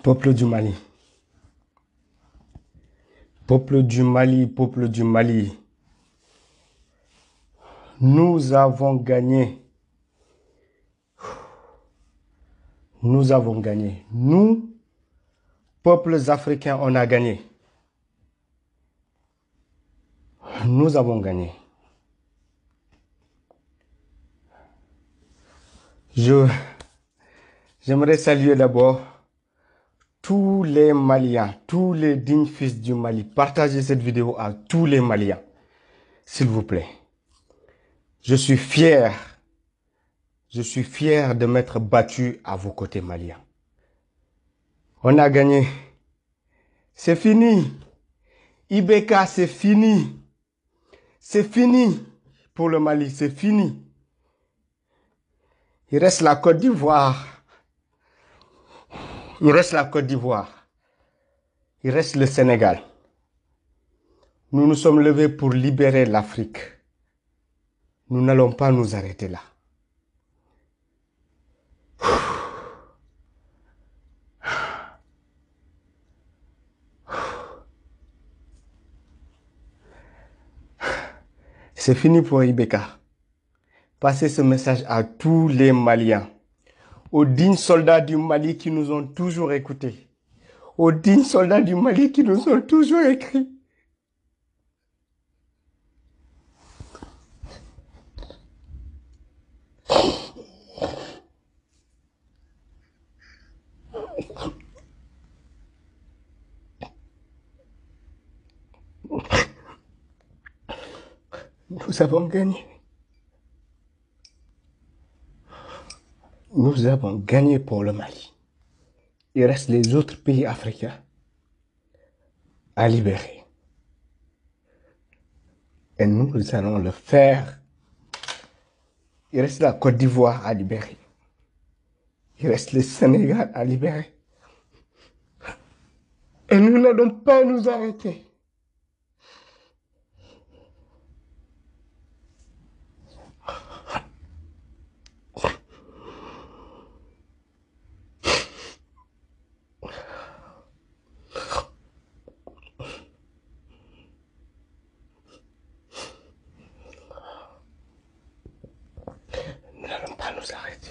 Peuple du Mali. Peuple du Mali, peuple du Mali. Nous avons gagné. Nous avons gagné. Nous, peuples africains, on a gagné. Nous avons gagné. J'aimerais saluer d'abord tous les Maliens, tous les dignes fils du Mali. Partagez cette vidéo à tous les Maliens, s'il vous plaît. Je suis fier de m'être battu à vos côtés, Maliens. On a gagné. C'est fini. IBK, c'est fini. C'est fini pour le Mali, c'est fini. Il reste la Côte d'Ivoire. Il reste la Côte d'Ivoire. Il reste le Sénégal. Nous nous sommes levés pour libérer l'Afrique. Nous n'allons pas nous arrêter là. C'est fini pour IBK. Passez ce message à tous les Maliens, aux dignes soldats du Mali qui nous ont toujours écoutés, aux dignes soldats du Mali qui nous ont toujours écrit. Nous avons gagné. Nous avons gagné pour le Mali. Il reste les autres pays africains à libérer. Et nous allons le faire. Il reste la Côte d'Ivoire à libérer. Il reste le Sénégal à libérer. Et nous n'allons pas nous arrêter. Nous n'allons pas nous arrêter.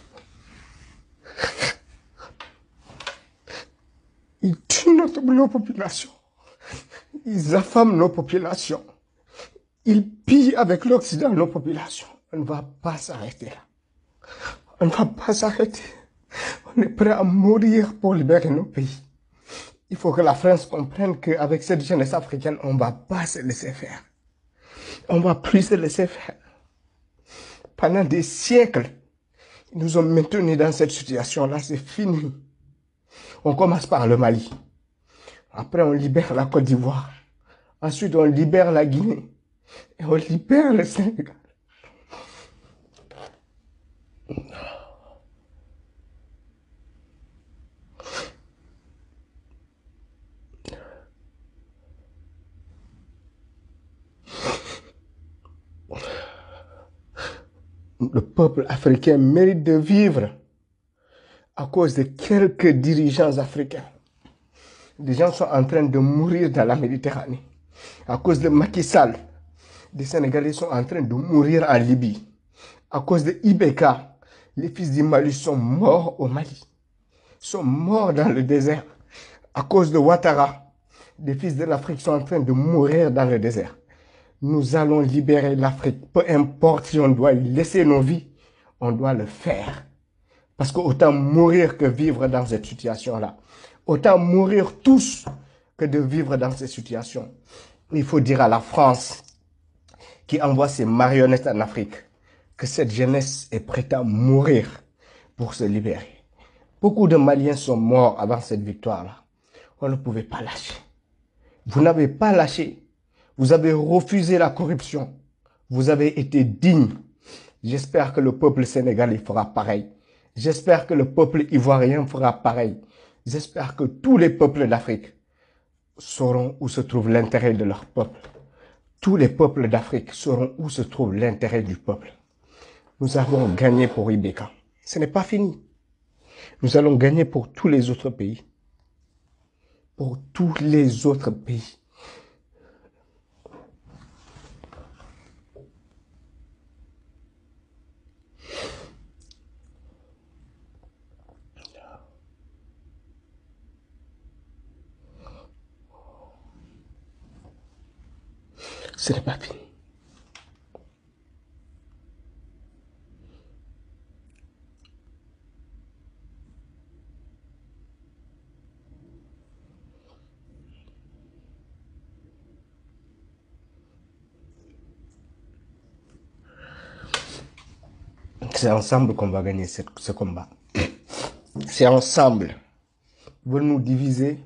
Ils tuent nos populations. Ils affament nos populations. Ils pillent avec l'Occident nos populations. On ne va pas s'arrêter là. On ne va pas s'arrêter. On est prêt à mourir pour libérer nos pays. Il faut que la France comprenne qu'avec cette jeunesse africaine, on ne va pas se laisser faire. On ne va plus se laisser faire. Pendant des siècles, ils nous ont maintenus dans cette situation-là. C'est fini. On commence par le Mali. Après, on libère la Côte d'Ivoire. Ensuite, on libère la Guinée. Et on libère le Sénégal. Le peuple africain mérite de vivre à cause de quelques dirigeants africains. Des gens sont en train de mourir dans la Méditerranée. À cause de Macky Sall, des Sénégalais sont en train de mourir en Libye. À cause de IBK, les fils du Mali sont morts au Mali. Sont morts dans le désert. À cause de Ouattara, des fils de l'Afrique sont en train de mourir dans le désert. Nous allons libérer l'Afrique. Peu importe si on doit y laisser nos vies, on doit le faire. Parce qu'autant mourir que vivre dans cette situation-là. Autant mourir tous que de vivre dans cette situation. Il faut dire à la France, qui envoie ses marionnettes en Afrique, que cette jeunesse est prête à mourir pour se libérer. Beaucoup de Maliens sont morts avant cette victoire-là. On ne pouvait pas lâcher. Vous n'avez pas lâché. Vous avez refusé la corruption. Vous avez été digne. J'espère que le peuple sénégalais fera pareil. J'espère que le peuple ivoirien fera pareil. J'espère que tous les peuples d'Afrique sauront où se trouve l'intérêt de leur peuple. Tous les peuples d'Afrique sauront où se trouve l'intérêt du peuple. Nous avons gagné pour IBK. Ce n'est pas fini. Nous allons gagner pour tous les autres pays. pour tous les autres pays. Ce n'est pas fini. C'est ensemble qu'on va gagner ce combat. C'est ensemble. Ils veulent nous diviser,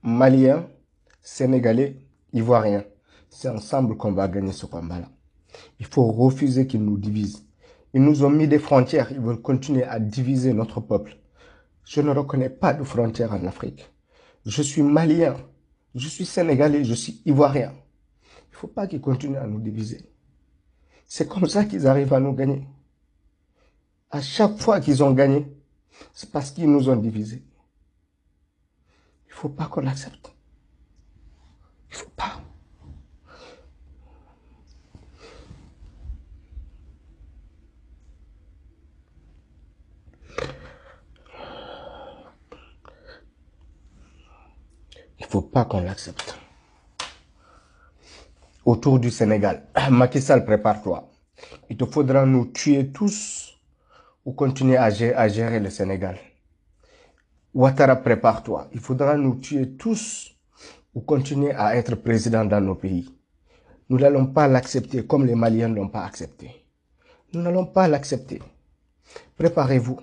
Maliens, Sénégalais, Ivoiriens. C'est ensemble qu'on va gagner ce combat-là. Il faut refuser qu'ils nous divisent. Ils nous ont mis des frontières. Ils veulent continuer à diviser notre peuple. Je ne reconnais pas de frontières en Afrique. Je suis Malien. Je suis Sénégalais. Je suis Ivoirien. Il ne faut pas qu'ils continuent à nous diviser. C'est comme ça qu'ils arrivent à nous gagner. À chaque fois qu'ils ont gagné, c'est parce qu'ils nous ont divisés. Il ne faut pas qu'on l'accepte. Il ne faut pas. Il ne faut pas qu'on l'accepte. Autour du Sénégal, Macky Sall, prépare-toi. Il te faudra nous tuer tous ou continuer à gérer le Sénégal. Ouattara, prépare-toi. Il faudra nous tuer tous ou continuer à être président dans nos pays. Nous n'allons pas l'accepter comme les Maliens ne l'ont pas accepté. Nous n'allons pas l'accepter. Préparez-vous.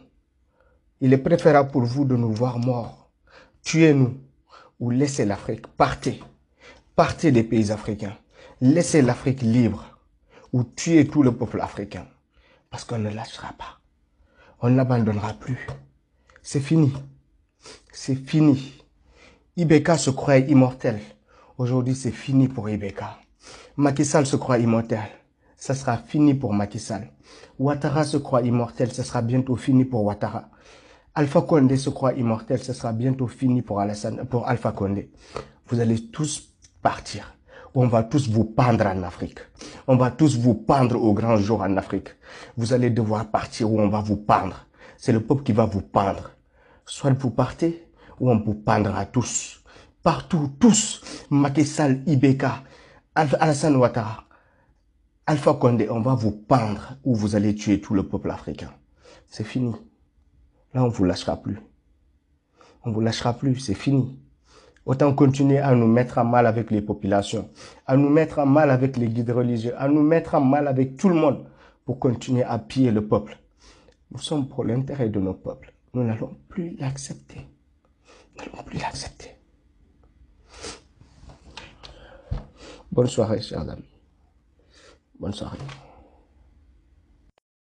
Il est préférable pour vous de nous voir morts. Tuez-nous ou laissez l'Afrique. Partez. Partez des pays africains. Laissez l'Afrique libre ou tuez tout le peuple africain. Parce qu'on ne lâchera pas. On n'abandonnera plus. C'est fini. C'est fini. Ibeka se croyait immortel. Aujourd'hui, c'est fini pour Ibeka. Macky Sall se croit immortel. Ça sera fini pour Macky Sall. Ouattara se croit immortel. Ça sera bientôt fini pour Ouattara. Alpha Condé se croit immortel. Ça sera bientôt fini pour Alpha Condé. Vous allez tous partir. On va tous vous pendre en Afrique. On va tous vous pendre au grand jour en Afrique. Vous allez devoir partir ou on va vous pendre. C'est le peuple qui va vous pendre. Soit vous partez ou on vous pendra tous. Partout, tous. Macky Sall, Ibeka, Alassane Ouattara, Alpha Condé, on va vous pendre ou vous allez tuer tout le peuple africain. C'est fini. Là, on ne vous lâchera plus. On ne vous lâchera plus, c'est fini. Autant continuer à nous mettre à mal avec les populations, à nous mettre à mal avec les guides religieux, à nous mettre à mal avec tout le monde pour continuer à piller le peuple. Nous sommes pour l'intérêt de nos peuples. Nous n'allons plus l'accepter. Nous n'allons plus l'accepter. Bonne soirée, chers amis. Bonne soirée.